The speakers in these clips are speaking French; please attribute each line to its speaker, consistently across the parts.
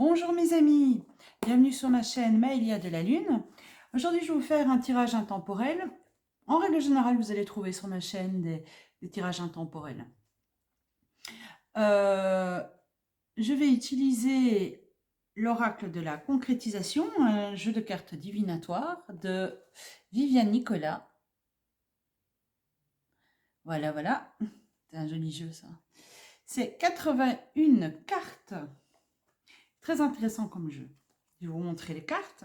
Speaker 1: Bonjour mes amis, bienvenue sur ma chaîne Maëlia de la Lune. Aujourd'hui je vais vous faire un tirage intemporel. En règle générale vous allez trouver sur ma chaîne des tirages intemporels. Je vais utiliser l'oracle de la concrétisation, un jeu de cartes divinatoire de Viviane Nicolas. Voilà, voilà, c'est un joli jeu ça. C'est 81 cartes, très intéressant comme jeu. Je vais vous montrer les cartes.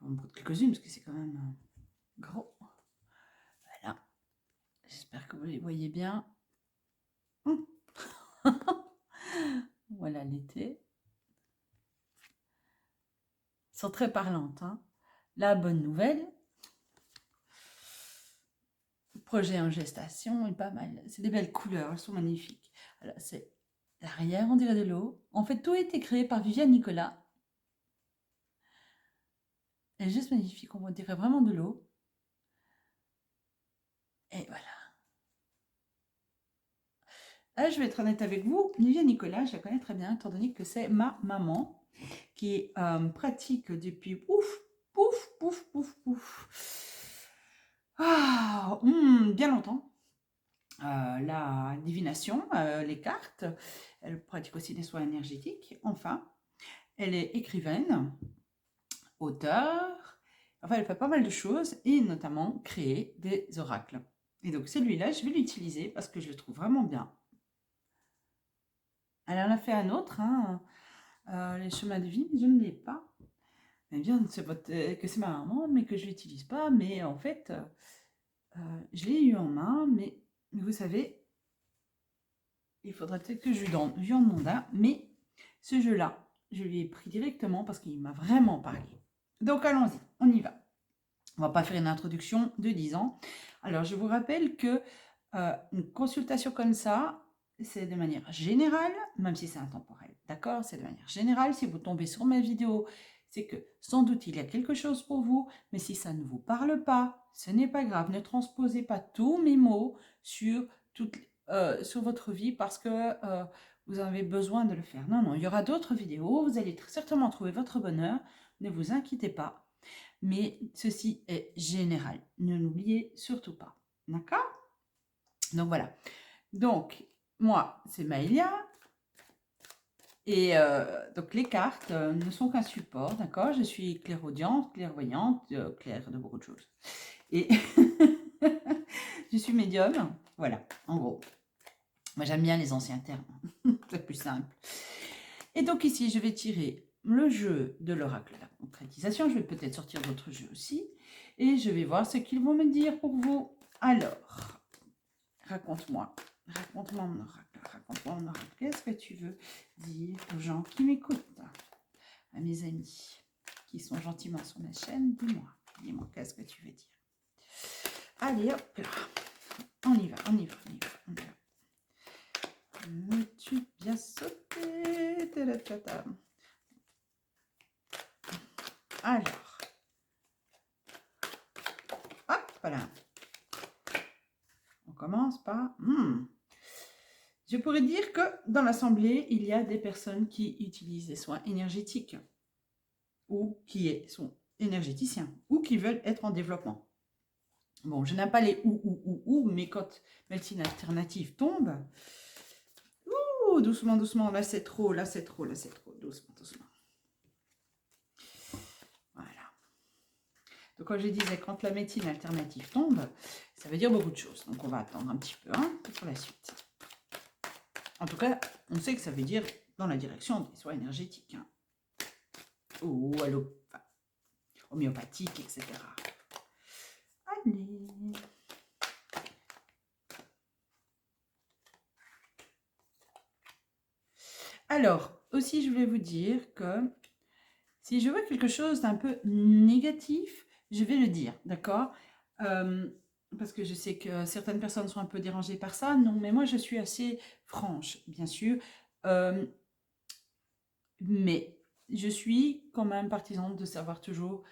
Speaker 1: Je vais en prendre quelques-unes parce que c'est quand même gros. Voilà. J'espère que vous les voyez bien. Voilà l'été. Elles sont très parlantes. Hein. La bonne nouvelle. Le projet en gestation est pas mal. C'est des belles couleurs, elles sont magnifiques. Alors, c'est l'arrière, on dirait de l'eau. En fait, tout a été créé par Viviane Nicolas. Elle est juste magnifique, on dirait vraiment de l'eau. Et voilà. Là, je vais être honnête avec vous. Viviane Nicolas, je la connais très bien, étant donné que c'est ma maman qui pratique depuis bien longtemps la divination, les cartes. Elle pratique aussi des soins énergétiques. Enfin, elle est écrivaine, auteure. Enfin, elle fait pas mal de choses et notamment créer des oracles. Et donc celui-là, je vais l'utiliser parce que je le trouve vraiment bien. Elle en a fait un autre, hein, les chemins de vie, mais je ne l'ai pas. Elle bien que c'est ma maman, mais que je l'utilise pas. Mais en fait, je l'ai eu en main, mais vous savez, il faudrait peut-être que je lui en demande un. Mais ce jeu-là, je lui ai pris directement parce qu'il m'a vraiment parlé. Donc allons-y, on y va. On va pas faire une introduction de 10 ans. Alors je vous rappelle que une consultation comme ça, c'est de manière générale, même si c'est intemporel, d'accord? C'est de manière générale. Si vous tombez sur mes vidéos, c'est que sans doute il y a quelque chose pour vous, mais si ça ne vous parle pas, ce n'est pas grave. Ne transposez pas tous mes mots sur votre vie parce que vous avez besoin de le faire. Non, non, il y aura d'autres vidéos. Vous allez certainement trouver votre bonheur. Ne vous inquiétez pas. Mais ceci est général. Ne l'oubliez surtout pas. D'accord? Donc voilà. Donc, moi, c'est Maëlia. Et donc, les cartes ne sont qu'un support, d'accord? Je suis clairaudiente, clairvoyante, claire de beaucoup de choses. Et je suis médium. Voilà, en gros. Moi, j'aime bien les anciens termes. C'est plus simple. Et donc, ici, je vais tirer le jeu de l'oracle de la concrétisation. Je vais peut-être sortir d'autres jeux aussi. Et je vais voir ce qu'ils vont me dire pour vous. Alors, raconte-moi. Raconte-moi mon oracle. Raconte-moi mon oracle. Qu'est-ce que tu veux dire aux gens qui m'écoutent? À mes amis qui sont gentiment sur ma chaîne, dis-moi. Dis-moi, qu'est-ce que tu veux dire? Allez, hop là. On y va, on y va, on y va, on y va. Veux-tu bien sauter? Alors. Hop, voilà. On commence par... Je pourrais dire que dans l'assemblée, il y a des personnes qui utilisent des soins énergétiques ou qui sont énergéticiens ou qui veulent être en développement. Bon, je n'aime pas les ou, mais quand médecine alternative tombe, doucement, doucement, là c'est trop, là c'est trop, là c'est trop, doucement, doucement. Voilà. Donc quand je disais, quand la médecine alternative tombe, ça veut dire beaucoup de choses. Donc on va attendre un petit peu pour la suite. En tout cas, on sait que ça veut dire dans la direction des soins énergétiques. Ou homéopathique, etc. Allez. Alors, aussi, je voulais vous dire que si je vois quelque chose d'un peu négatif, je vais le dire, d'accord? Parce que je sais que certaines personnes sont un peu dérangées par ça. Non, mais moi, je suis assez franche, bien sûr. Mais je suis quand même partisane de savoir toujours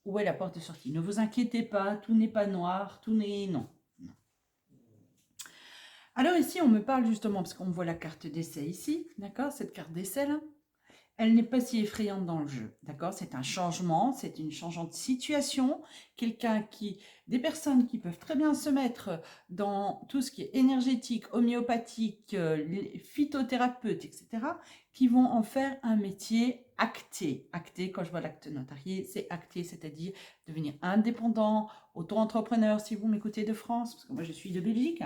Speaker 1: où est la porte de sortie. Ne vous inquiétez pas, tout n'est pas noir, tout n'est... Non. Alors ici, on me parle justement, parce qu'on voit la carte d'essai ici, d'accord? Cette carte d'essai là, elle n'est pas si effrayante dans le jeu, d'accord? C'est un changement, c'est une changeante situation. Des personnes qui peuvent très bien se mettre dans tout ce qui est énergétique, homéopathique, les phytothérapeutes, etc., qui vont en faire un métier acté. Acté, quand je vois l'acte notarié, c'est acté, c'est-à-dire devenir indépendant, auto-entrepreneur, si vous m'écoutez de France, parce que moi je suis de Belgique.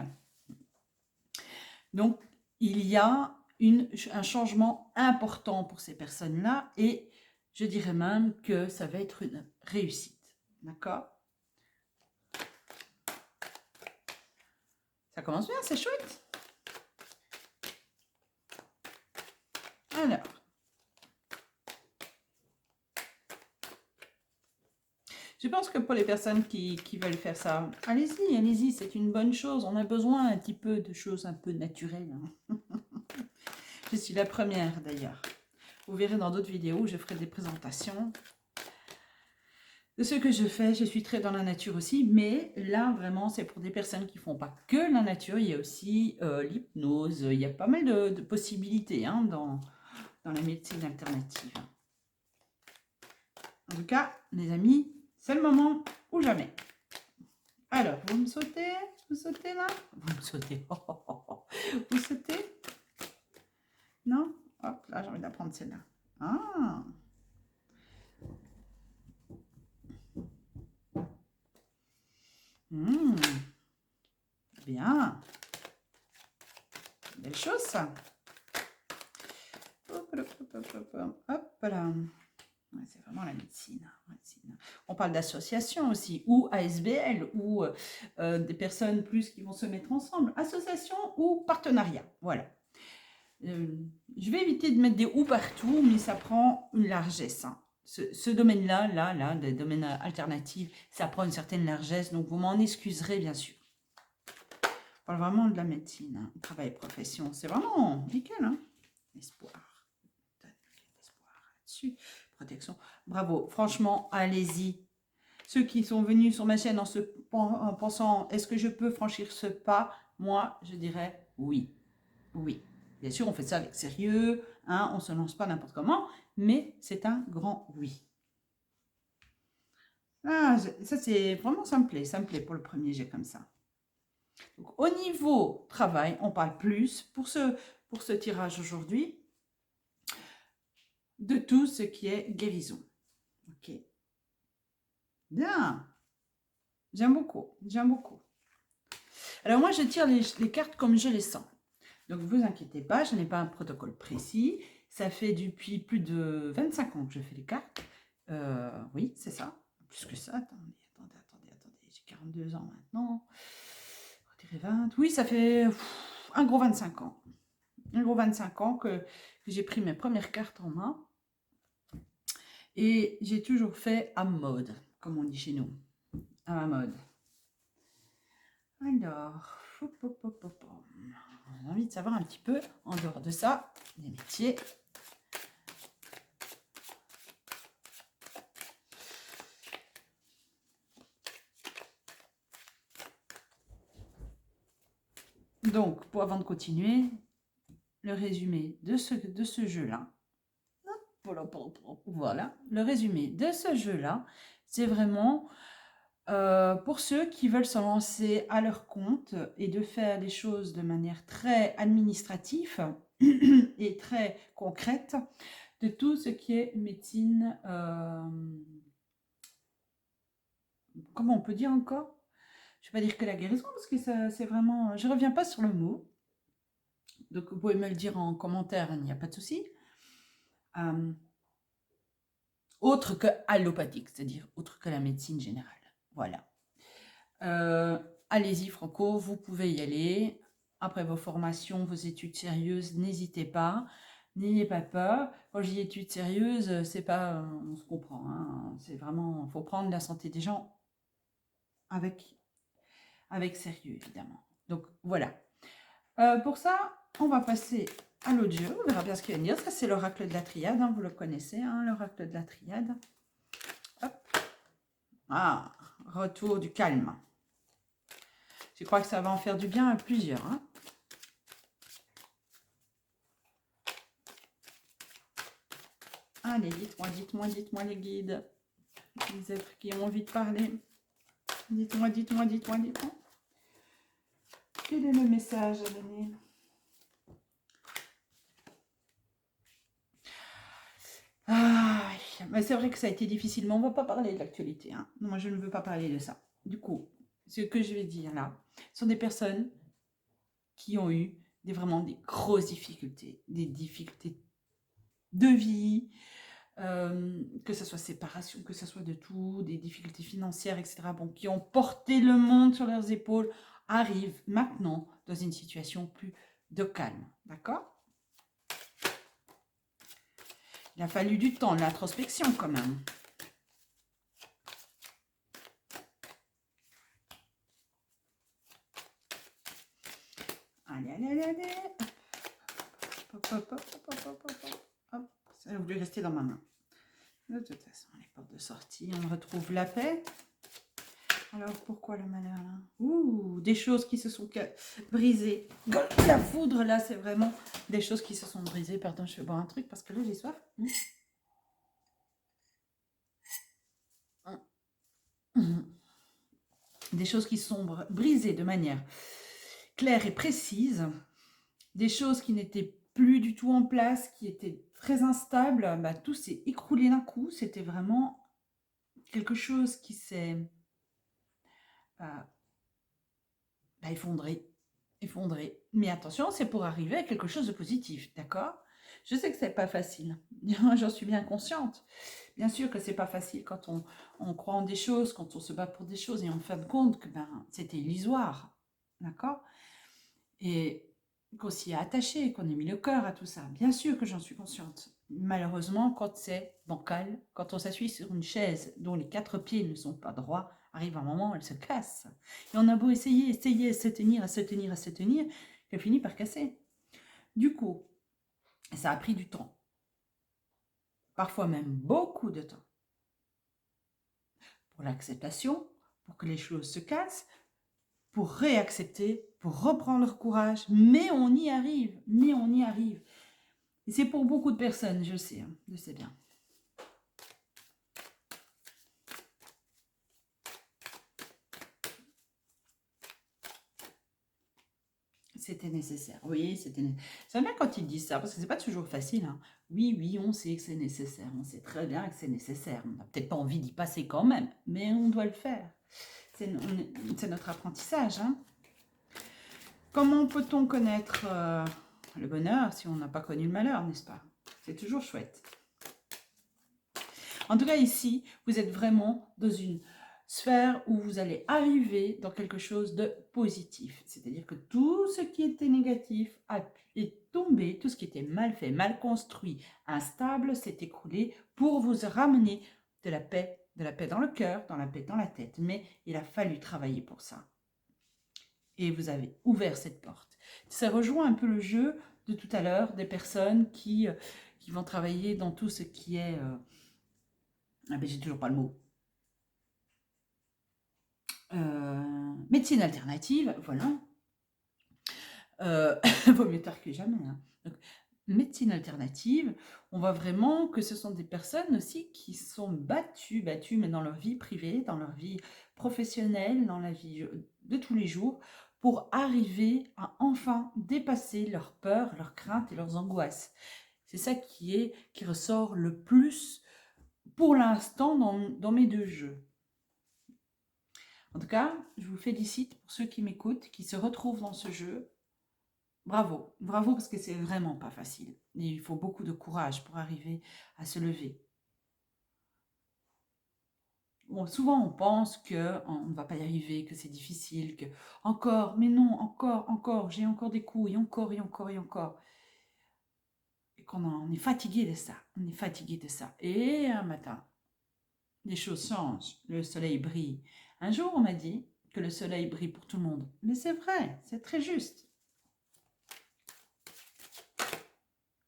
Speaker 1: Donc, il y a un changement important pour ces personnes-là et je dirais même que ça va être une réussite. D'accord? Ça commence bien, c'est chouette. Alors, je pense que pour les personnes qui veulent faire ça, allez-y, allez-y, c'est une bonne chose. On a besoin un petit peu de choses un peu naturelles. Je suis la première d'ailleurs. Vous verrez dans d'autres vidéos où je ferai des présentations de ce que je fais. Je suis très dans la nature aussi, mais là vraiment c'est pour des personnes qui font pas que la nature, il y a aussi l'hypnose, il y a pas mal de possibilités hein, dans la médecine alternative. En tout cas, les amis, c'est le moment ou jamais. Alors, vous me sautez là? Vous me sautez, vous sautez? Non? Hop, là j'ai envie d'apprendre celle-là. Ah! Bien. Belle chose, ça. Hop là. Ouais, c'est vraiment la médecine. On parle d'association aussi, ou ASBL, ou des personnes plus qui vont se mettre ensemble. Association ou partenariat. Voilà. Je vais éviter de mettre des ou partout, mais ça prend une largesse. Hein. Ce domaine-là, des domaines alternatifs, ça prend une certaine largesse, donc vous m'en excuserez bien sûr. On parle vraiment de la médecine, hein. Travail et profession, c'est vraiment nickel. Hein. Espoir là-dessus, protection. Bravo, franchement, allez-y. Ceux qui sont venus sur ma chaîne en pensant, est-ce que je peux franchir ce pas? Moi, je dirais oui. Oui. Bien sûr, on fait ça avec sérieux, hein, on ne se lance pas n'importe comment, mais c'est un grand oui. Ah, ça, c'est vraiment, ça me plaît pour le premier jet comme ça. Donc, au niveau travail, on parle plus, pour ce tirage aujourd'hui, de tout ce qui est guérison. Ok. Bien. J'aime beaucoup, j'aime beaucoup. Alors moi, je tire les cartes comme je les sens. Donc, ne vous inquiétez pas, je n'ai pas un protocole précis. Ça fait depuis plus de 25 ans que je fais les cartes. Oui, c'est ça. Plus que ça. Attendez. J'ai 42 ans maintenant. On dirait 20. Oui, ça fait un gros 25 ans. Un gros 25 ans que j'ai pris mes premières cartes en main. Et j'ai toujours fait à mode, comme on dit chez nous. À ma mode. Alors, j'ai envie de savoir un petit peu, en dehors de ça, des métiers. Donc, avant de continuer, le résumé de ce jeu-là. Voilà, le résumé de ce jeu-là, c'est vraiment pour ceux qui veulent se lancer à leur compte et de faire les choses de manière très administrative et très concrète, de tout ce qui est médecine, comment on peut dire encore? Je ne vais pas dire que la guérison, parce que c'est vraiment... Je ne reviens pas sur le mot. Donc, vous pouvez me le dire en commentaire, il n'y a pas de souci. Autre que allopathique, c'est-à-dire autre que la médecine générale. Voilà. Allez-y, Franco, vous pouvez y aller. Après vos formations, vos études sérieuses, n'hésitez pas. N'ayez pas peur. Quand je dis études sérieuses, c'est pas... on se comprend. Hein, c'est vraiment... Il faut prendre la santé des gens avec sérieux, évidemment. Donc, voilà. Pour ça, on va passer à l'autre jeu. On verra bien ce qu'il va dire. Ça, c'est l'oracle de la triade. Hein, vous le connaissez, hein, l'oracle de la triade. Hop. Ah, retour du calme. Je crois que ça va en faire du bien à plusieurs. Hein. Allez, dites-moi les guides. Les êtres qui ont envie de parler. Dites-moi. Quel est le message à donner? Ah, mais c'est vrai que ça a été difficile, mais on ne va pas parler de l'actualité. Hein. Moi, je ne veux pas parler de ça. Du coup, ce que je vais dire là, sont des personnes qui ont eu vraiment des grosses difficultés, des difficultés de vie, que ce soit séparation, que ce soit de tout, des difficultés financières, etc. Bon, qui ont porté le monde sur leurs épaules, arrivent maintenant dans une situation plus de calme. D'accord? Il a fallu du temps, de l'introspection quand même. Allez. Hop. Ça a voulu rester dans ma main. De toute façon, les portes de sortie, on retrouve la paix. Alors, pourquoi le malheur là? Ouh, des choses qui se sont brisées. La foudre là, c'est vraiment des choses qui se sont brisées. Pardon, je vais boire un truc parce que là, j'ai soif. Des choses qui sont brisées de manière claire et précise. Des choses qui n'étaient plus du tout en place, qui étaient très instables. Bah, tout s'est écroulé d'un coup. C'était vraiment quelque chose qui s'est effondré. Mais attention, c'est pour arriver à quelque chose de positif, d'accord? Je sais que c'est pas facile. J'en suis bien consciente. Bien sûr que c'est pas facile quand on croit en des choses, quand on se bat pour des choses et en fin de compte que c'était illusoire, d'accord? Et qu'on s'y est attaché, qu'on ait mis le cœur à tout ça. Bien sûr que j'en suis consciente. Malheureusement, quand c'est bancal, quand on s'assuit sur une chaise dont les 4 pieds ne sont pas droits, arrive un moment où elle se casse. Et on a beau essayer à se tenir, qu'elle finit par casser. Du coup, ça a pris du temps. Parfois même beaucoup de temps. Pour l'acceptation, pour que les choses se cassent, pour réaccepter, pour reprendre leur courage. Mais on y arrive. Et c'est pour beaucoup de personnes, je sais bien. C'était nécessaire. Oui, c'était nécessaire. J'aime bien quand ils disent ça, parce que c'est pas toujours facile. Hein. Oui, on sait que c'est nécessaire. On sait très bien que c'est nécessaire. On n'a peut-être pas envie d'y passer quand même, mais on doit le faire. C'est notre apprentissage. Hein. Comment peut-on connaître le bonheur si on n'a pas connu le malheur, n'est-ce pas? C'est toujours chouette. En tout cas, ici, vous êtes vraiment dans une sphère où vous allez arriver dans quelque chose de positif. C'est-à-dire que tout ce qui était négatif est tombé, tout ce qui était mal fait, mal construit, instable, s'est écroulé pour vous ramener de la paix dans le cœur, dans la paix dans la tête. Mais il a fallu travailler pour ça. Et vous avez ouvert cette porte. Ça rejoint un peu le jeu de tout à l'heure des personnes qui vont travailler dans tout ce qui est... ah ben j'ai toujours pas le mot. Médecine alternative, voilà. Vaut mieux tard que jamais. Hein. Donc, médecine alternative, on voit vraiment que ce sont des personnes aussi qui sont battues, mais dans leur vie privée, dans leur vie professionnelle, dans la vie de tous les jours, pour arriver à enfin dépasser leurs peurs, leurs craintes et leurs angoisses. C'est ça qui ressort le plus pour l'instant dans mes deux jeux. En tout cas, je vous félicite pour ceux qui m'écoutent, qui se retrouvent dans ce jeu. Bravo, bravo parce que c'est vraiment pas facile. Et il faut beaucoup de courage pour arriver à se lever. Bon, souvent on pense qu'on ne va pas y arriver, que c'est difficile, que encore, mais non, encore, j'ai encore des coups, et encore. Et qu'on est fatigué de ça. Et un matin, les choses changent, le soleil brille. Un jour, on m'a dit que le soleil brille pour tout le monde. Mais c'est vrai, c'est très juste.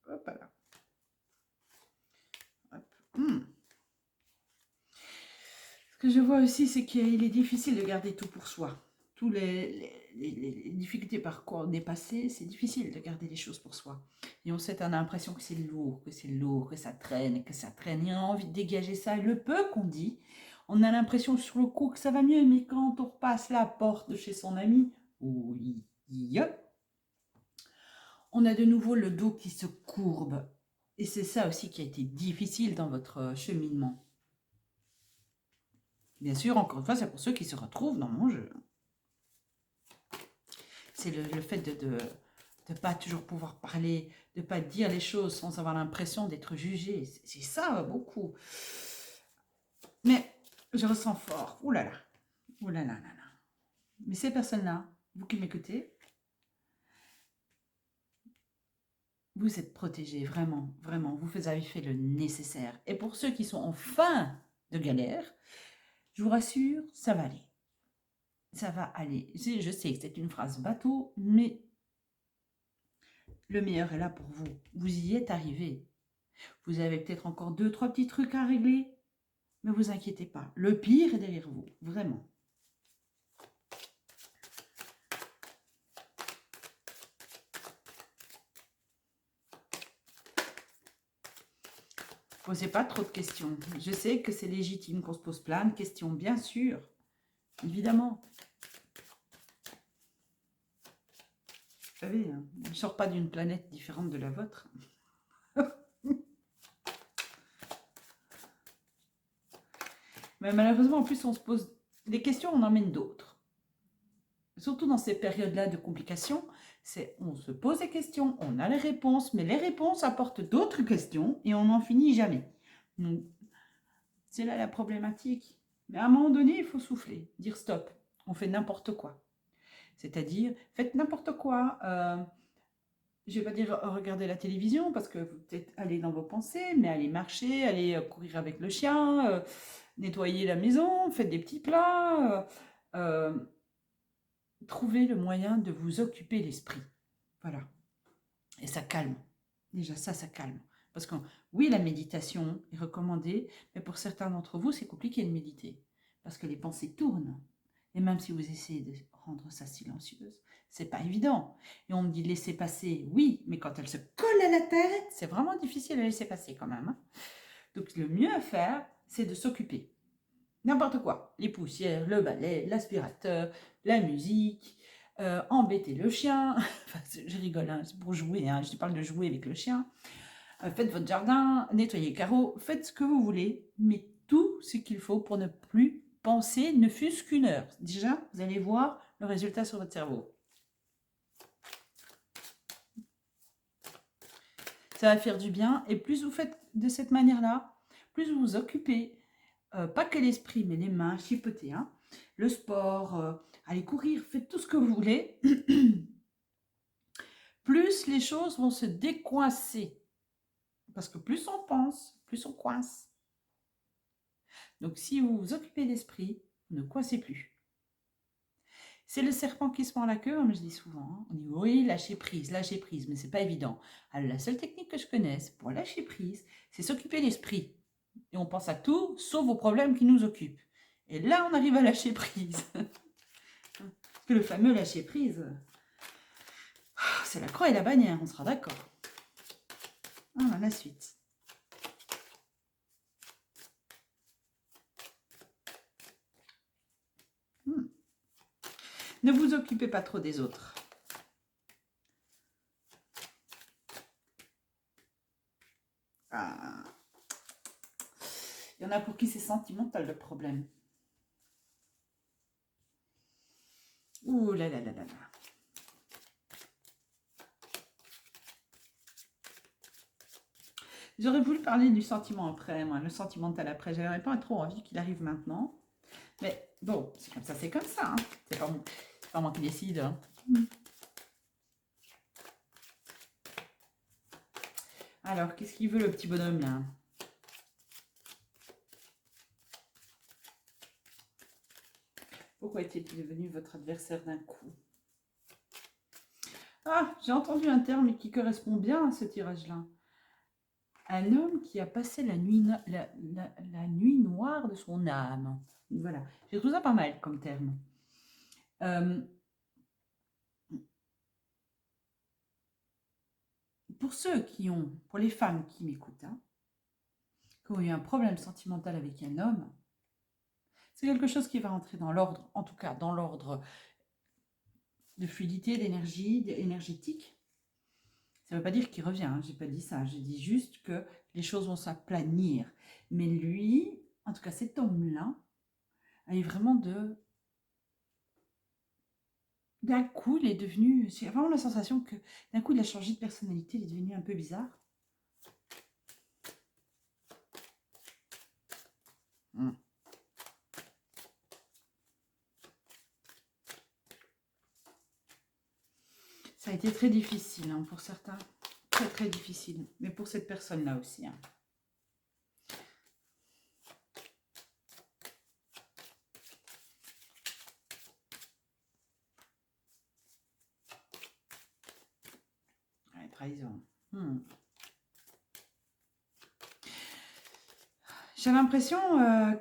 Speaker 1: Hop là. Hop. Ce que je vois aussi, c'est qu'il est difficile de garder tout pour soi. Tous les les difficultés par quoi on est passé, c'est difficile de garder les choses pour soi. Et on a l'impression que c'est lourd, que ça traîne, que ça traîne. Et on a envie de dégager ça. Et le peu qu'on dit, on a l'impression sur le coup que ça va mieux. Mais quand on repasse la porte de chez son ami, oui, on a de nouveau le dos qui se courbe. Et c'est ça aussi qui a été difficile dans votre cheminement. Bien sûr, encore une fois, c'est pour ceux qui se retrouvent dans mon jeu. C'est le fait de ne pas toujours pouvoir parler, de ne pas dire les choses sans avoir l'impression d'être jugé. C'est ça, beaucoup. Mais je ressens fort. Ouh là là. Ouh là là là là. Mais ces personnes-là, vous qui m'écoutez, vous êtes protégés, vraiment, vraiment. Vous avez fait le nécessaire. Et pour ceux qui sont en fin de galère, je vous rassure, ça va aller. Ça va aller. Je sais que c'est une phrase bateau, mais le meilleur est là pour vous. Vous y êtes arrivé. Vous avez peut-être encore 2-3 petits trucs à régler, mais vous inquiétez pas. Le pire est derrière vous, vraiment. Posez pas trop de questions. Je sais que c'est légitime qu'on se pose plein de questions, bien sûr. Évidemment. Vous savez, je ne sors pas d'une planète différente de la vôtre. Mais malheureusement, en plus, on se pose des questions, on emmène d'autres. Surtout dans ces périodes-là de complications, on se pose des questions, on a les réponses, mais les réponses apportent d'autres questions et on n'en finit jamais. Donc, c'est là la problématique. Mais à un moment donné, il faut souffler, dire stop, on fait n'importe quoi. C'est-à-dire, faites n'importe quoi. Je ne vais pas dire regarder la télévision parce que vous peut-être aller dans vos pensées, mais aller marcher, aller courir avec le chien, nettoyer la maison, faites des petits plats. Trouvez le moyen de vous occuper l'esprit. Voilà. Et ça calme. Déjà, ça calme. Parce que oui, la méditation est recommandée, mais pour certains d'entre vous, c'est compliqué de méditer. Parce que les pensées tournent. Et même si vous essayez de rendre ça silencieuse, c'est pas évident. Et on me dit laisser passer, oui, mais quand elle se colle à la tête, c'est vraiment difficile à laisser passer quand même. Donc le mieux à faire, c'est de s'occuper. N'importe quoi. Les poussières, le balai, l'aspirateur, la musique, embêter le chien. Enfin, je rigole, hein, c'est pour jouer, hein, je parle de jouer avec le chien. Faites votre jardin, nettoyez les carreaux, faites ce que vous voulez, mais tout ce qu'il faut pour ne plus penser, ne fût-ce qu'une heure. Déjà, vous allez voir le résultat sur votre cerveau. Ça va faire du bien, et plus vous faites de cette manière-là, plus vous vous occupez, pas que l'esprit, mais les mains, chipoter, hein, le sport, aller courir, faites tout ce que vous voulez, plus les choses vont se décoincer. Parce que plus on pense, plus on coince. Donc si vous vous occupez d'esprit, ne coincez plus. C'est le serpent qui se mord la queue, comme je dis souvent. Hein. On dit oui, lâcher prise, mais c'est pas évident. Alors la seule technique que je connaisse pour lâcher prise, c'est s'occuper d'esprit. Et on pense à tout, sauf aux problèmes qui nous occupent. Et là, on arrive à lâcher prise. Parce que le fameux lâcher prise, c'est la croix et la bannière, on sera d'accord. Voilà, la suite. Ne vous occupez pas trop des autres. Ah. Il y en a pour qui c'est sentimental le problème. Ouh là là là là là. J'aurais voulu parler du sentiment après, moi, le sentimental après. J'avais pas trop envie qu'il arrive maintenant. Mais bon, c'est comme ça, c'est comme ça. Hein. C'est pas moi qui décide. Hein. Alors, qu'est-ce qu'il veut le petit bonhomme là? Pourquoi est-il devenu votre adversaire d'un coup? Ah, j'ai entendu un terme qui correspond bien à ce tirage-là. Un homme qui a passé la nuit, la nuit noire de son âme. Voilà, j'ai trouvé ça pas mal comme terme. pour pour les femmes qui m'écoutent, hein, qui ont eu un problème sentimental avec un homme, c'est quelque chose qui va rentrer dans l'ordre, en tout cas dans l'ordre de fluidité, d'énergie, énergétique. Ça ne veut pas dire qu'il revient, hein, j'ai pas dit ça, j'ai dit juste que les choses vont s'aplanir. Mais lui, en tout cas cet homme-là, a eu vraiment d'un coup, il est devenu... J'ai vraiment la sensation que d'un coup, il a changé de personnalité, il est devenu un peu bizarre. Ça a été très difficile, hein, pour certains. Très, très difficile. Mais pour cette personne-là aussi. Hein. Ouais, trahison. J'ai l'impression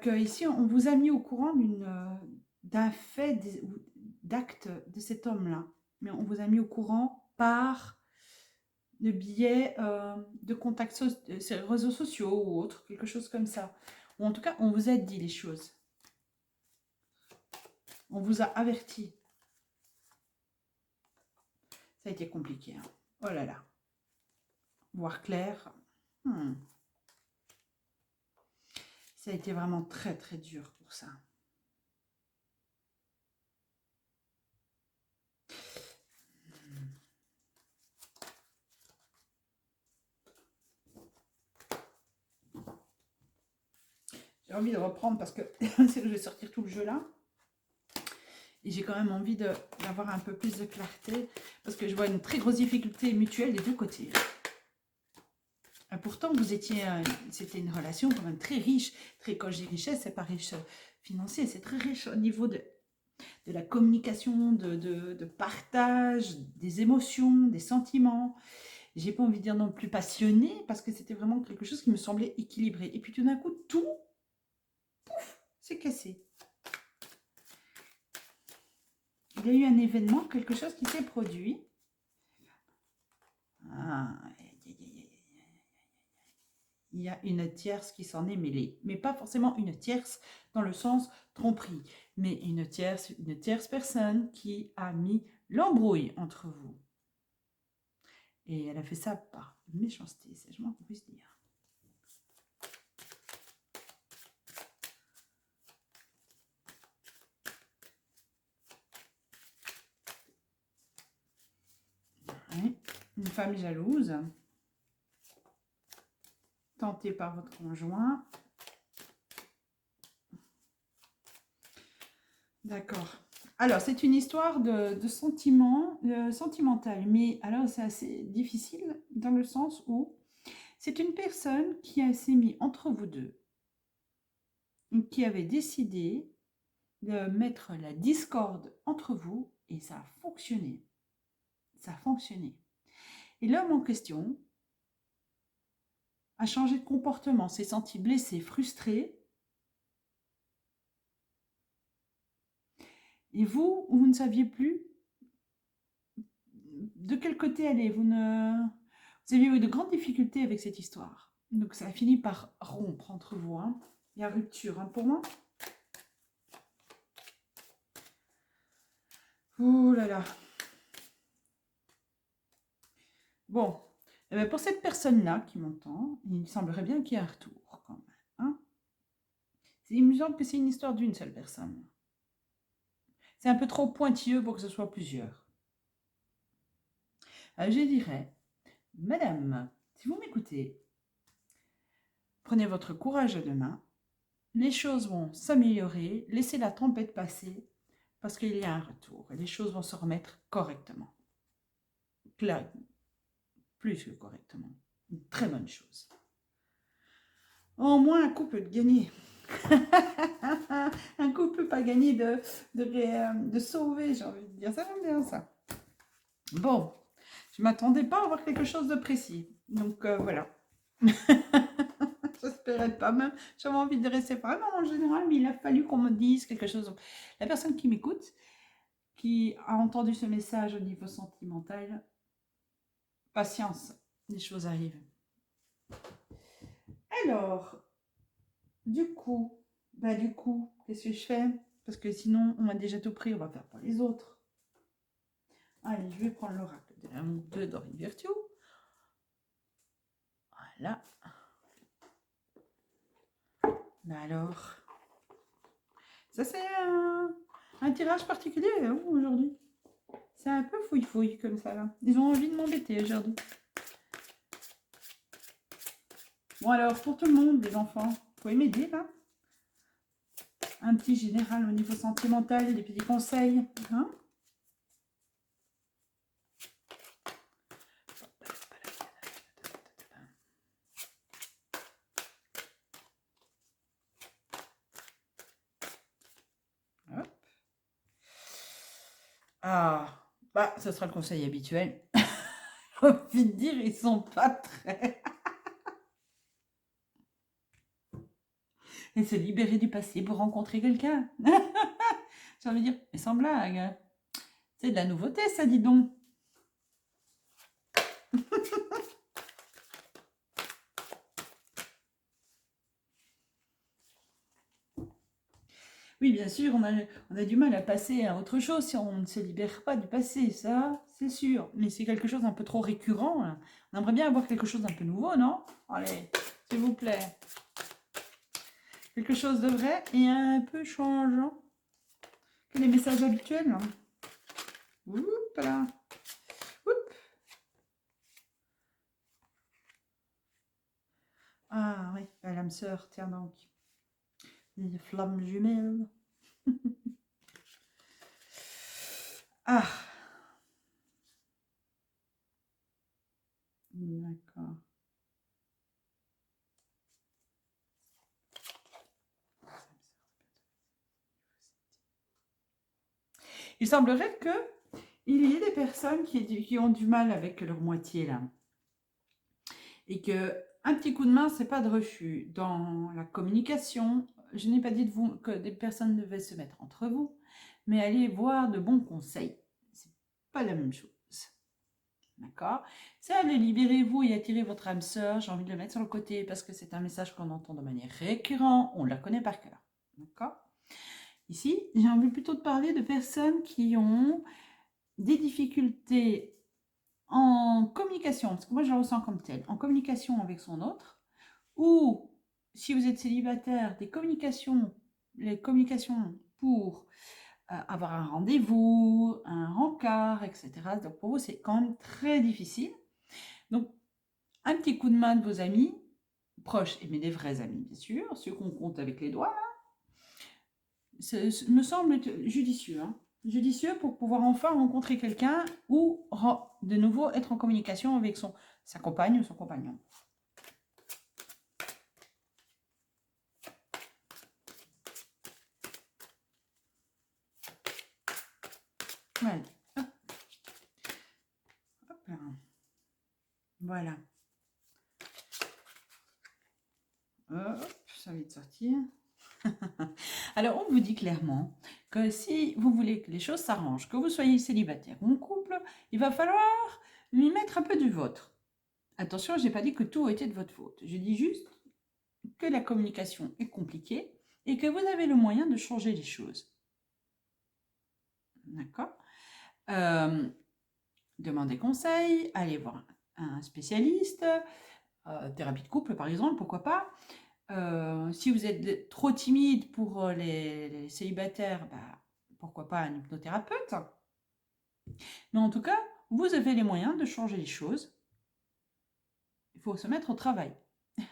Speaker 1: qu'ici, on vous a mis au courant d'un fait, d'acte de cet homme-là. Mais on vous a mis au courant par le biais de contacts sur les réseaux sociaux ou autre, quelque chose comme ça. Ou en tout cas, on vous a dit les choses. On vous a averti. Ça a été compliqué. Hein. Oh là là. Voir clair. Ça a été vraiment très très dur pour ça. J'ai envie de reprendre parce que c'est que je vais sortir tout le jeu là. Et j'ai quand même envie d'avoir un peu plus de clarté parce que je vois une très grosse difficulté mutuelle des deux côtés. Et pourtant, c'était une relation quand même très riche. Quand je dis richesse, c'est pas riche financier, c'est très riche au niveau de la communication, de partage, des émotions, des sentiments. J'ai pas envie de dire non plus passionné parce que c'était vraiment quelque chose qui me semblait équilibré. Et puis tout d'un coup, tout, pouf, c'est cassé. Il y a eu un événement, quelque chose qui s'est produit. Il y a une tierce qui s'en est mêlée. Mais pas forcément une tierce dans le sens tromperie, mais une tierce personne qui a mis l'embrouille entre vous. Et elle a fait ça par méchanceté, c'est je m'en puisse dire. Ouais. Une femme jalouse, tentée par votre conjoint. D'accord. Alors, c'est une histoire de sentiment sentimental, mais alors c'est assez difficile dans le sens où c'est une personne qui s'est mise entre vous deux, qui avait décidé de mettre la discorde entre vous et ça a fonctionné. Ça a fonctionné. Et l'homme en question a changé de comportement, s'est senti blessé, frustré. Et vous ne saviez plus de quel côté aller. Vous aviez eu de grandes difficultés avec cette histoire. Donc ça a fini par rompre entre vous. Hein. Il y a rupture hein, pour moi. Oh là là. Bon, eh bien, pour cette personne-là qui m'entend, il semblerait bien qu'il y ait un retour quand même. Hein. Il me semble que c'est une histoire d'une seule personne. C'est un peu trop pointilleux pour que ce soit plusieurs. Je dirais, madame, si vous m'écoutez, prenez votre courage à deux mains. Les choses vont s'améliorer. Laissez la tempête passer parce qu'il y a un retour. Et les choses vont se remettre correctement. Là, plus que correctement. Une très bonne chose. Au moins, un couple peut gagner. Un couple peut pas gagner de sauver, j'ai envie de dire. Ça j'aime bien ça. Bon, je ne m'attendais pas à avoir quelque chose de précis. Donc voilà. J'espérais pas même. J'avais envie de rester vraiment en général, mais il a fallu qu'on me dise quelque chose. La personne qui m'écoute, qui a entendu ce message au niveau sentimental, patience. les choses arrivent. Alors, du coup, qu'est-ce que je fais? Parce que sinon, on m'a déjà tout pris, on va faire pour les autres. Allez, je vais prendre l'oracle de l'amour de Dorine Virtue. Voilà. Bah alors, ça c'est un tirage particulier hein, aujourd'hui. C'est un peu fouille-fouille comme ça là. Ils ont envie de m'embêter aujourd'hui. Bon alors, pour tout le monde, les enfants, vous pouvez m'aider là? Un petit général au niveau sentimental, des petits conseils. Hein? Hop. Ah, bah, ce sera le conseil habituel. J'ai envie de dire, ils sont pas très... Et se libérer du passé pour rencontrer quelqu'un. J'ai envie de dire, mais sans blague. C'est de la nouveauté, ça, dis donc. Oui, bien sûr, on a du mal à passer à autre chose si on ne se libère pas du passé, ça, c'est sûr. Mais c'est quelque chose d'un peu trop récurrent. Là. On aimerait bien avoir quelque chose d'un peu nouveau, non? Allez, s'il vous plaît. Quelque chose de vrai et un peu changeant. Que les messages habituels. Là. Oups là. Oups. Ah oui, l'âme sœur, tiens donc. Les flammes jumelles. Ah. D'accord. Il semblerait que il y ait des personnes qui ont du mal avec leur moitié là. Et que un petit coup de main, c'est pas de refus. Dans la communication, je n'ai pas dit de vous que des personnes devaient se mettre entre vous, mais aller voir de bons conseils. C'est pas la même chose. D'accord? C'est aller libérer-vous et attirer votre âme sœur. J'ai envie de le mettre sur le côté parce que c'est un message qu'on entend de manière récurrente. On la connaît par cœur. D'accord? Ici, j'ai envie plutôt de parler de personnes qui ont des difficultés en communication, parce que moi je le ressens comme tel, en communication avec son autre, ou si vous êtes célibataire, les communications pour avoir un rendez-vous, un rencard, etc. Donc pour vous, c'est quand même très difficile. Donc, un petit coup de main de vos amis, proches, mais des vrais amis, bien sûr, ceux qu'on compte avec les doigts, me semble judicieux. Hein. Judicieux pour pouvoir enfin rencontrer quelqu'un ou de nouveau être en communication avec sa compagne ou son compagnon. Voilà. Hop. Hop là. Voilà. Hop, ça va vite sortir. Alors, on vous dit clairement que si vous voulez que les choses s'arrangent, que vous soyez célibataire ou en couple, il va falloir lui mettre un peu du vôtre. Attention, je n'ai pas dit que tout était de votre faute. Je dis juste que la communication est compliquée et que vous avez le moyen de changer les choses. D'accord? Demandez conseil, allez voir un spécialiste, thérapie de couple par exemple, pourquoi pas. Si vous êtes trop timide pour les célibataires, bah, pourquoi pas un hypnothérapeute. Mais en tout cas, vous avez les moyens de changer les choses. Il faut se mettre au travail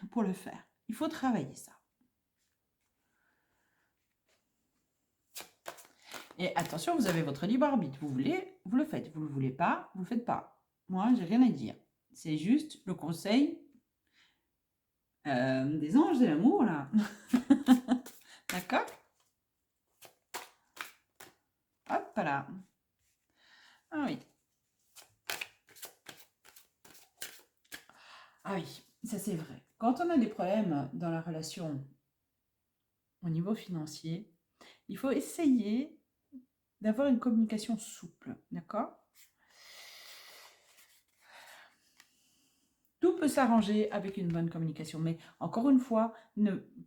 Speaker 1: pour le faire. Il faut travailler ça. Et attention, vous avez votre libre arbitre. Vous voulez, vous le faites. Vous ne le voulez pas, vous ne le faites pas. Moi, j'ai rien à dire. C'est juste le conseil des anges de l'amour, là. D'accord? Hop là. Ah oui. Ah oui, ça c'est vrai. Quand on a des problèmes dans la relation au niveau financier, il faut essayer d'avoir une communication souple, d'accord? peut s'arranger avec une bonne communication. Mais encore une fois,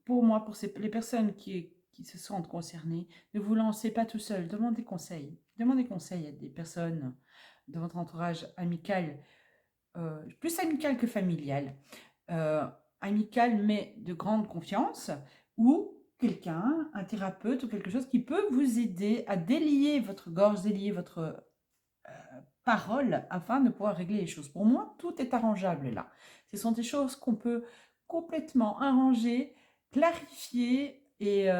Speaker 1: pour moi, pour les personnes qui se sentent concernées, ne vous lancez pas tout seul. Demandez conseil. Demandez conseil à des personnes de votre entourage amical, plus amical que familial. Amical, mais de grande confiance, ou quelqu'un, un thérapeute ou quelque chose qui peut vous aider à délier votre gorge, délier votre parole afin de pouvoir régler les choses. Pour moi, tout est arrangeable là. Ce sont des choses qu'on peut complètement arranger, clarifier et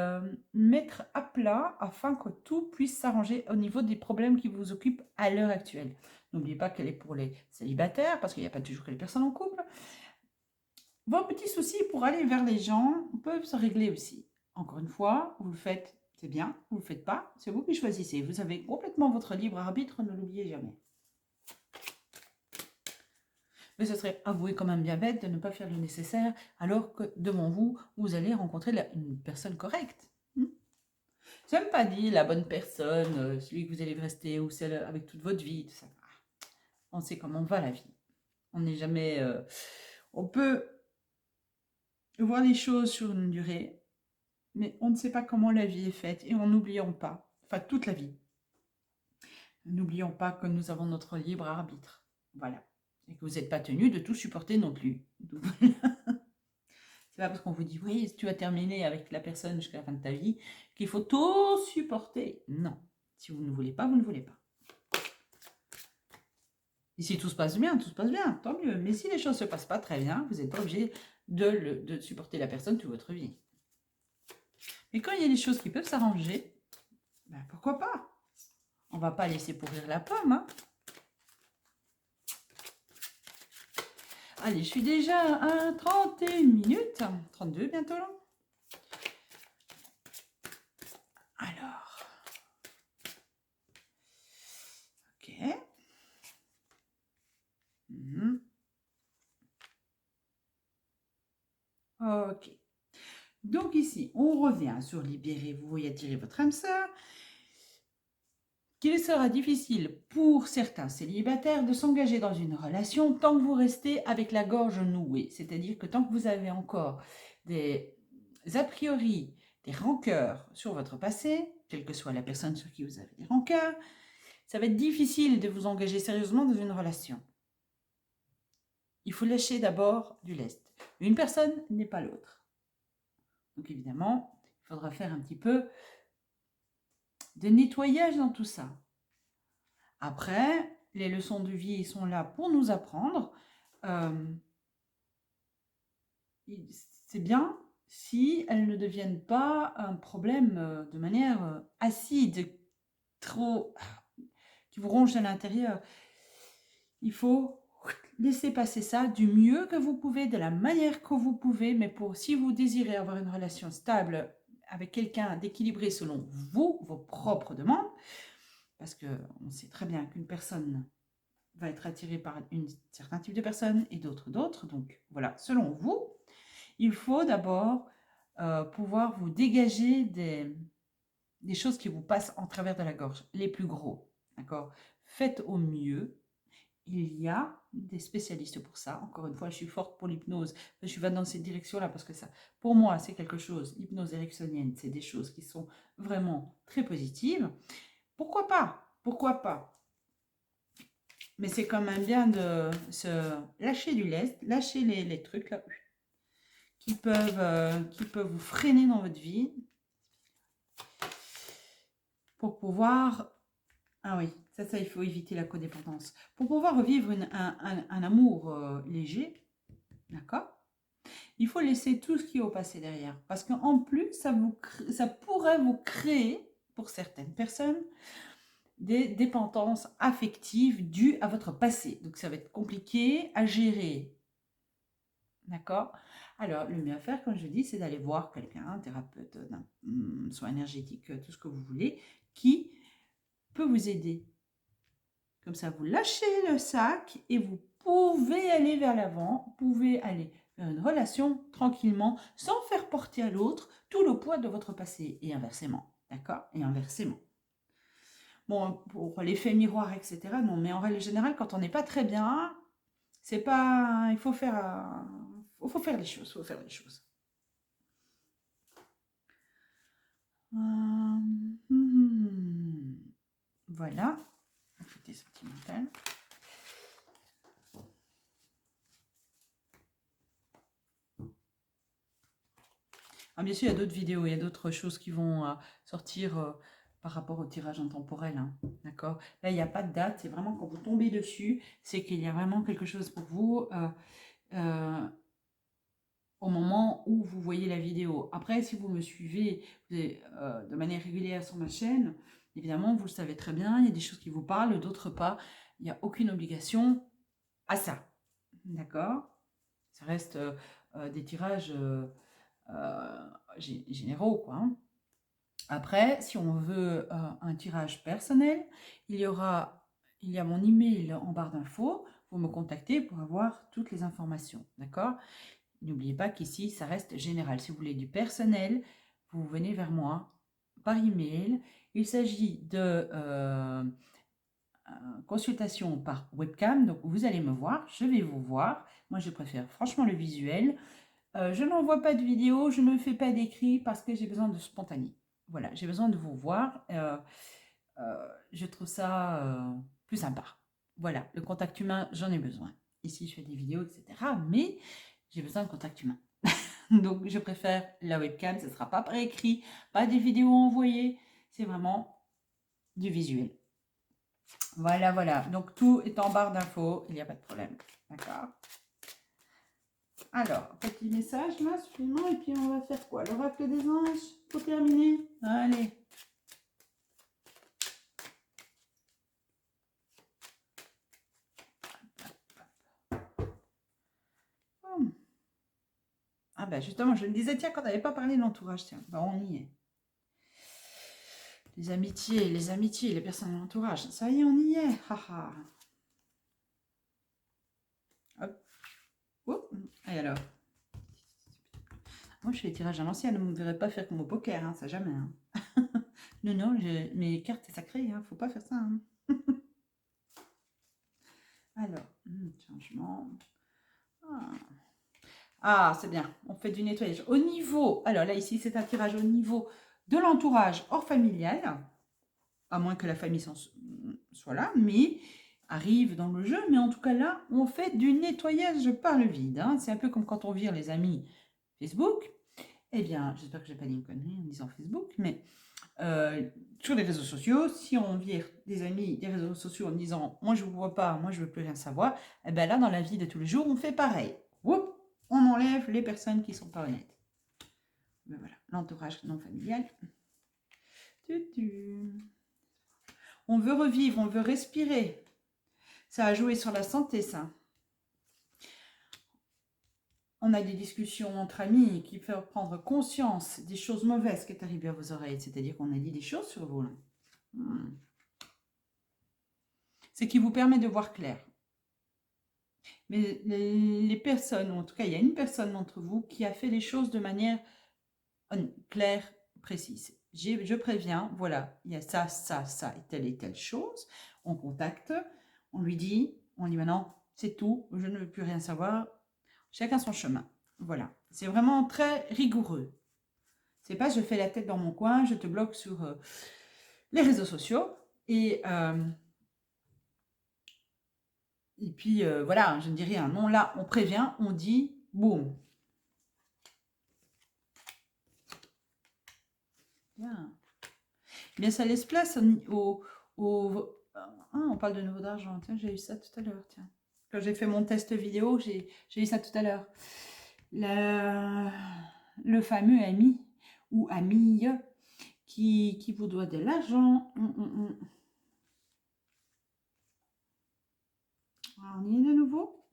Speaker 1: mettre à plat afin que tout puisse s'arranger au niveau des problèmes qui vous occupent à l'heure actuelle. N'oubliez pas qu'elle est pour les célibataires, parce qu'il n'y a pas toujours que les personnes en couple. Vos petits soucis pour aller vers les gens peuvent se régler aussi. Encore une fois, vous le faites, c'est bien. Vous ne le faites pas, c'est vous qui choisissez. Vous avez complètement votre libre arbitre, ne l'oubliez jamais. Mais ce serait avouer quand même bien bête de ne pas faire le nécessaire alors que devant vous, vous allez rencontrer une personne correcte. Je n'ai pas dit la bonne personne, celui que vous allez rester ou celle avec toute votre vie. Tout ça. On sait comment va la vie. On n'est jamais... on peut voir les choses sur une durée, mais on ne sait pas comment la vie est faite et n'oublions pas, enfin toute la vie, n'oublions pas que nous avons notre libre arbitre. Voilà. Et que vous n'êtes pas tenu de tout supporter non plus. C'est pas parce qu'on vous dit, oui, tu vas terminer avec la personne jusqu'à la fin de ta vie, qu'il faut tout supporter. Non. Si vous ne voulez pas, vous ne voulez pas. Et si tout se passe bien, tant mieux. Mais si les choses ne se passent pas très bien, vous n'êtes pas obligé de supporter la personne toute votre vie. Mais quand il y a des choses qui peuvent s'arranger, ben pourquoi pas? On ne va pas laisser pourrir la pomme, hein. Allez, je suis déjà à 31 minutes, 32 bientôt là. Alors, ok. Ok. Donc ici, on revient sur libérez-vous et attirez votre âme sœur. Qu'il sera difficile pour certains célibataires de s'engager dans une relation tant que vous restez avec la gorge nouée. C'est-à-dire que tant que vous avez encore des a priori, des rancœurs sur votre passé, quelle que soit la personne sur qui vous avez des rancœurs, ça va être difficile de vous engager sérieusement dans une relation. Il faut lâcher d'abord du lest. Une personne n'est pas l'autre. Donc évidemment, il faudra faire un petit peu de nettoyage dans tout ça. Après, les leçons de vie sont là pour nous apprendre. C'est bien si elles ne deviennent pas un problème de manière acide, trop, qui vous ronge à l'intérieur. Il faut laisser passer ça du mieux que vous pouvez, de la manière que vous pouvez, mais si vous désirez avoir une relation stable avec quelqu'un d'équilibré selon vous, vos propres demandes, parce qu'on sait très bien qu'une personne va être attirée par un certain type de personne et d'autres. Donc voilà, selon vous, il faut d'abord pouvoir vous dégager des choses qui vous passent en travers de la gorge, les plus gros, d'accord? Faites au mieux. Il y a des spécialistes pour ça. Encore une fois, je suis forte pour l'hypnose. Je suis dans cette direction-là parce que ça, pour moi, c'est quelque chose, l'hypnose ericksonienne, c'est des choses qui sont vraiment très positives. Pourquoi pas? Pourquoi pas? Mais c'est quand même bien de se lâcher du lest, lâcher les trucs là qui peuvent vous freiner dans votre vie pour pouvoir... Ah oui, ça, il faut éviter la codépendance. Pour pouvoir vivre un amour léger, d'accord? Il faut laisser tout ce qui est au passé derrière. Parce qu'en plus, ça pourrait vous créer, pour certaines personnes, des dépendances affectives dues à votre passé. Donc, ça va être compliqué à gérer. D'accord? Alors, le mieux à faire, comme je dis, c'est d'aller voir quelqu'un, un thérapeute, soit énergétique, tout ce que vous voulez, qui peut vous aider. Comme ça, vous lâchez le sac et vous pouvez aller vers l'avant, vous pouvez aller vers une relation tranquillement, sans faire porter à l'autre tout le poids de votre passé, et inversement. D'accord? Et inversement. Bon, pour l'effet miroir, etc., non, mais en règle générale, quand on n'est pas très bien, C'est pas... Il faut faire... faut faire les choses, faut faire les choses. Voilà. Côté sentimental. Ah, bien sûr, il y a d'autres vidéos, il y a d'autres choses qui vont sortir par rapport au tirage intemporel. Hein, d'accord? Là, il n'y a pas de date. C'est vraiment quand vous tombez dessus, c'est qu'il y a vraiment quelque chose pour vous au moment où vous voyez la vidéo. Après, si vous me suivez de manière régulière sur ma chaîne, évidemment, vous le savez très bien, il y a des choses qui vous parlent, d'autres pas. Il n'y a aucune obligation à ça. D'accord? Ça reste des tirages généraux, quoi. Hein. Après, si on veut un tirage personnel, il y a mon email en barre d'infos. Vous me contactez pour avoir toutes les informations. D'accord? N'oubliez pas qu'ici, ça reste général. Si vous voulez du personnel, vous venez vers moi par email. Il s'agit de consultation par webcam. Donc, vous allez me voir, je vais vous voir. Moi, je préfère franchement le visuel. Je n'envoie pas de vidéo, je ne fais pas d'écrit parce que j'ai besoin de spontané. Voilà, j'ai besoin de vous voir. Je trouve ça plus sympa. Voilà, le contact humain, j'en ai besoin. Ici, je fais des vidéos, etc. Mais j'ai besoin de contact humain. Donc, je préfère la webcam. Ce ne sera pas par écrit, pas des vidéos envoyées. C'est vraiment du visuel. Voilà, voilà. Donc, tout est en barre d'infos. Il n'y a pas de problème. D'accord? Alors, petit message là, suivant. Et puis, on va faire quoi? L'oracle des anges pour terminer. Allez. Ah ben justement, je me disais, tiens, quand on n'avait pas parlé de l'entourage, tiens, ben on y est. Les amitiés, les personnes de l'entourage, ça y est, on y est. Haha. Hop. Oh. Et alors? Moi, je fais les tirages à l'ancienne, vous ne me verrez pas faire comme au poker, hein, ça jamais. Hein. Non, non, mes cartes, c'est sacré, il ne faut pas faire ça. Hein. Alors, changement. Ah, c'est bien, on fait du nettoyage. Au niveau, alors là, ici, c'est un tirage au niveau de l'entourage hors familial, à moins que la famille soit là, mais arrive dans le jeu. Mais en tout cas, là, on fait du nettoyage par le vide. Hein. C'est un peu comme quand on vire les amis Facebook. Eh bien, j'espère que je n'ai pas dit une connerie en disant Facebook, mais sur les réseaux sociaux, si on vire des amis des réseaux sociaux en disant « moi, je ne vous vois pas, moi, je ne veux plus rien savoir », eh bien là, dans la vie de tous les jours, on fait pareil. Oups, on enlève les personnes qui ne sont pas honnêtes. Ben voilà, l'entourage non familial. On veut revivre, on veut respirer. Ça a joué sur la santé, ça. On a des discussions entre amis qui font prendre conscience des choses mauvaises qui est arrivées à vos oreilles. C'est-à-dire qu'on a dit des choses sur vous. C'est qui vous permet de voir clair. Mais les personnes, en tout cas, il y a une personne d'entre vous qui a fait les choses de manière claire, précise. Je préviens, voilà, il y a ça, ça, ça et telle chose. On contacte, on lui dit maintenant, c'est tout, je ne veux plus rien savoir. Chacun son chemin. Voilà. C'est vraiment très rigoureux. C'est pas je fais la tête dans mon coin, je te bloque sur les réseaux sociaux et puis voilà, je ne dis rien. Non, là, on prévient, on dit boum. Bien. Bien, ça laisse place on parle de niveau d'argent. Tiens, j'ai eu ça tout à l'heure. Tiens. Quand j'ai fait mon test vidéo, j'ai eu ça tout à l'heure. Le fameux ami ou amie qui vous doit de l'argent. On y est de nouveau.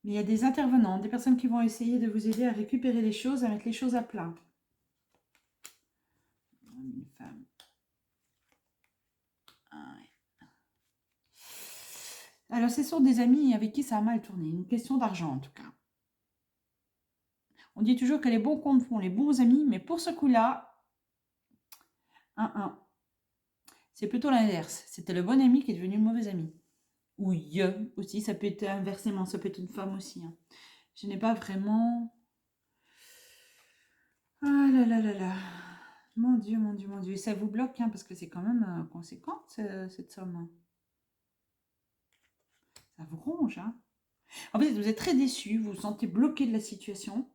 Speaker 1: Mais il y a des intervenants, des personnes qui vont essayer de vous aider à récupérer les choses, à mettre les choses à plat. Une femme. Alors, ce sont des amis avec qui ça a mal tourné. Une question d'argent, en tout cas. On dit toujours que les bons comptes font les bons amis, mais pour ce coup-là, C'est plutôt l'inverse. C'était le bon ami qui est devenu le mauvais ami. Ou aussi, ça peut être inversement, ça peut être une femme aussi. Hein. Je n'ai pas vraiment... Ah là là là là. Mon Dieu, mon Dieu, mon Dieu. Et ça vous bloque, hein, parce que c'est quand même conséquent, cette somme. Ça vous ronge, hein. En fait, vous êtes très déçu, vous vous sentez bloqué de la situation.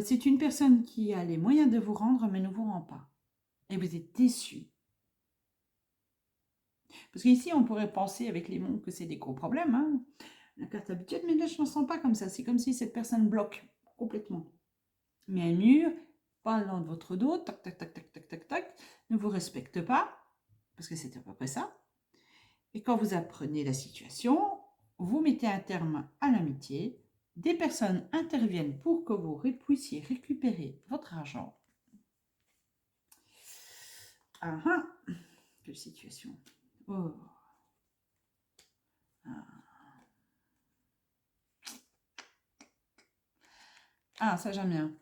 Speaker 1: C'est une personne qui a les moyens de vous rendre, mais ne vous rend pas. Et vous êtes déçu. Parce qu'ici, on pourrait penser avec les mots que c'est des gros problèmes, hein, la carte habituelle, mais là, je ne me sens pas comme ça. C'est comme si cette personne bloque complètement. Mais un mur, parlant de votre dos, tac, tac, tac, tac, tac, tac, tac, ne vous respecte pas, parce que c'est à peu près ça. Et quand vous apprenez la situation, vous mettez un terme à l'amitié, des personnes interviennent pour que vous puissiez récupérer votre argent. Ah ah, quelle situation. Oh. Ah, ça j'aime bien.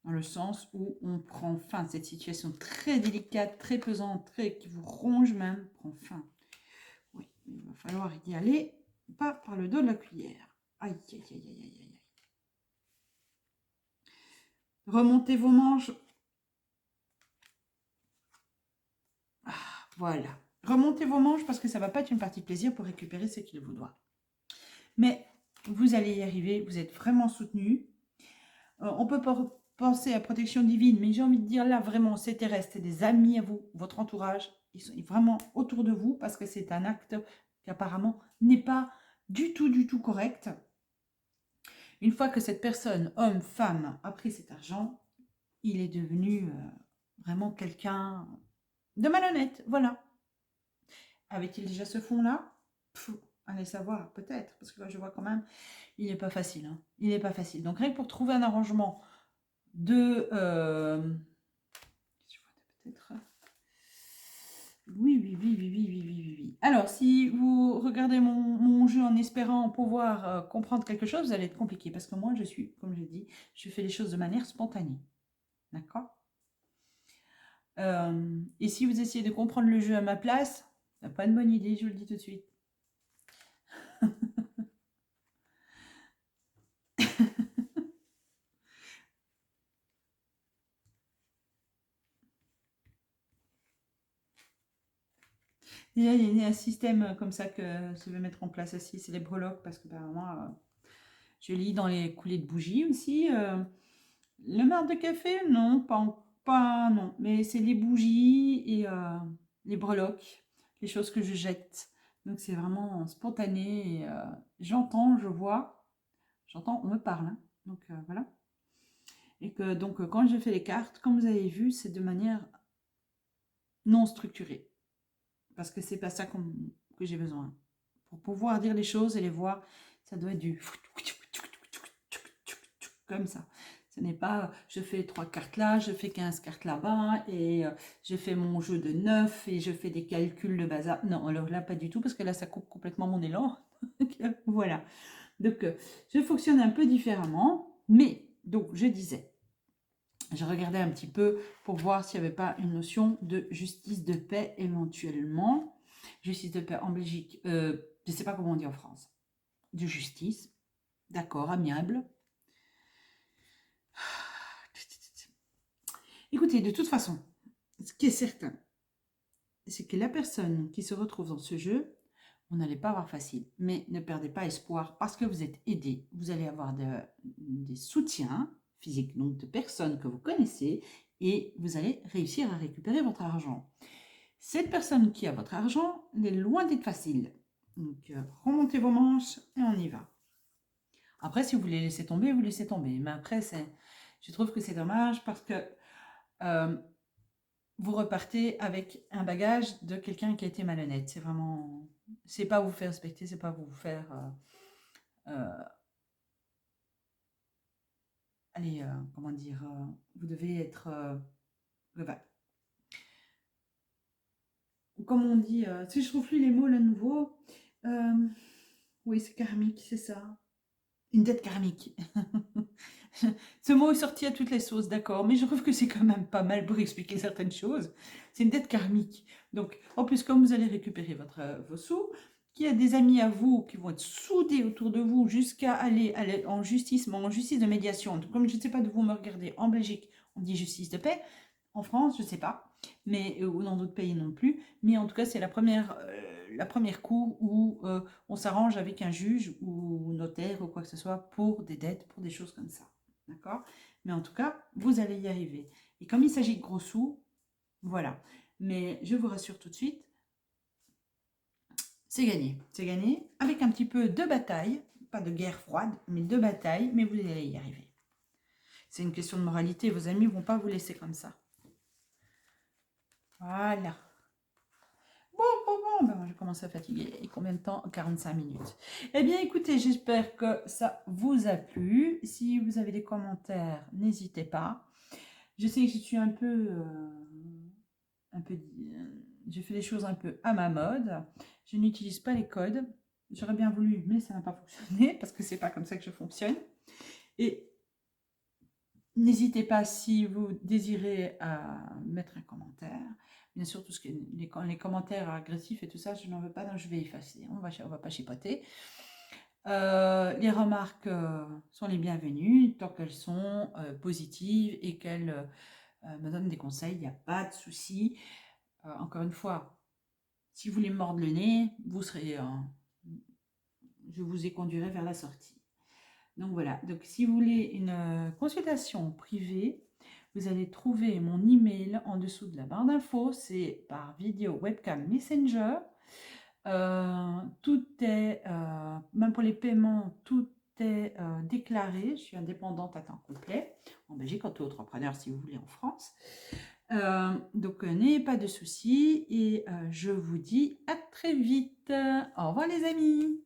Speaker 1: Dans le sens où on prend fin. Cette situation très délicate, très pesante, qui vous ronge même, prend fin. Oui, il va falloir y aller, pas par le dos de la cuillère. Aïe, aïe, aïe, aïe, aïe, aïe. Remontez vos manches. Ah, voilà. Remontez vos manches parce que ça ne va pas être une partie de plaisir pour récupérer ce qu'il vous doit. Mais vous allez y arriver, vous êtes vraiment soutenu. On peut pas penser à protection divine, mais j'ai envie de dire là, vraiment, c'est terrestre, c'est des amis à vous, votre entourage, ils sont vraiment autour de vous parce que c'est un acte qui apparemment n'est pas du tout correct. Une fois que cette personne, homme, femme, a pris cet argent, il est devenu vraiment quelqu'un de malhonnête, voilà. Avait-il déjà ce fond-là? Allez savoir, peut-être, parce que là, je vois quand même, il n'est pas facile. Hein. Il n'est pas facile. Donc, rien que pour trouver un arrangement de... peut-être... Oui. Alors, si vous regardez mon jeu en espérant pouvoir comprendre quelque chose, vous allez être compliqué. Parce que moi, je suis, comme je dis, je fais les choses de manière spontanée. D'accord? Et si vous essayez de comprendre le jeu à ma place, ce n'est pas une bonne idée, je vous le dis tout de suite. Déjà, il y a un système comme ça que je vais mettre en place aussi, c'est les breloques, parce que moi, je lis dans les coulées de bougies aussi. Le marc de café, non, pas non, mais c'est les bougies et les breloques, les choses que je jette. Donc c'est vraiment spontané. Et, j'entends, je vois, j'entends, on me parle. Hein. Donc voilà. Et que donc quand je fais les cartes, comme vous avez vu, c'est de manière non structurée. Parce que c'est pas ça que j'ai besoin. Pour pouvoir dire les choses et les voir, ça doit être du comme ça. Ce n'est pas je fais 3 cartes là, je fais 15 cartes là-bas et je fais mon jeu de 9 et je fais des calculs de bazar. Non, alors là, pas du tout parce que là, ça coupe complètement mon élan. Voilà. Donc, je fonctionne un peu différemment. Mais, donc, je disais, je regardais un petit peu pour voir s'il n'y avait pas une notion de justice de paix éventuellement. Justice de paix en Belgique, je ne sais pas comment on dit en France. De justice, d'accord, amiable. Écoutez, de toute façon, ce qui est certain, c'est que la personne qui se retrouve dans ce jeu, vous n'allez pas avoir facile. Mais ne perdez pas espoir parce que vous êtes aidé. Vous allez avoir des soutiens physiques, donc de personnes que vous connaissez, et vous allez réussir à récupérer votre argent. Cette personne qui a votre argent, elle est loin d'être facile. Donc, remontez vos manches et on y va. Après, si vous voulez laisser tomber, vous laissez tomber. Mais après, je trouve que c'est dommage parce que vous repartez avec un bagage de quelqu'un qui a été malhonnête. C'est vraiment... C'est pas vous faire respecter, c'est pas vous faire... allez, comment dire... vous devez être... comme on dit... si je trouve plus les mots là nouveau... oui, c'est karmique, c'est ça. Une dette karmique. Ce mot est sorti à toutes les sauces, d'accord, mais je trouve que c'est quand même pas mal pour expliquer certaines choses. C'est une dette karmique. Donc, en plus, comme vous allez récupérer vos sous, qu'il y a des amis à vous qui vont être soudés autour de vous jusqu'à aller en justice, mais en justice de médiation. Donc, comme je ne sais pas de vous me regarder, en Belgique, on dit justice de paix. En France, je ne sais pas, mais ou dans d'autres pays non plus. Mais en tout cas, c'est la première cour où on s'arrange avec un juge ou notaire ou quoi que ce soit pour des dettes, pour des choses comme ça. D'accord? Mais en tout cas, vous allez y arriver. Et comme il s'agit de gros sous, voilà. Mais je vous rassure tout de suite, c'est gagné. C'est gagné avec un petit peu de bataille, pas de guerre froide, mais de bataille, mais vous allez y arriver. C'est une question de moralité, vos amis ne vont pas vous laisser comme ça. Voilà. Bon, ben moi je commence à fatiguer. Et combien de temps? 45 minutes. Eh bien écoutez, j'espère que ça vous a plu. Si vous avez des commentaires, n'hésitez pas. Je sais que je suis j'ai fait les choses un peu à ma mode. Je n'utilise pas les codes. J'aurais bien voulu, mais ça n'a pas fonctionné parce que c'est pas comme ça que je fonctionne. Et n'hésitez pas si vous désirez à mettre un commentaire. Bien sûr, tout ce qui est les commentaires agressifs et tout ça, je n'en veux pas, donc je vais effacer. On va pas chipoter. Les remarques sont les bienvenues tant qu'elles sont positives et qu'elles me donnent des conseils. Il n'y a pas de souci. Encore une fois, si vous voulez mordre le nez, je vous y conduirai vers la sortie. Donc voilà, donc si vous voulez une consultation privée, vous allez trouver mon email en dessous de la barre d'infos, c'est par vidéo webcam messenger. Tout est, même pour les paiements, tout est déclaré. Je suis indépendante à temps complet, en Belgique, auto-entrepreneur si vous voulez en France. Donc n'ayez pas de soucis et je vous dis à très vite. Au revoir les amis.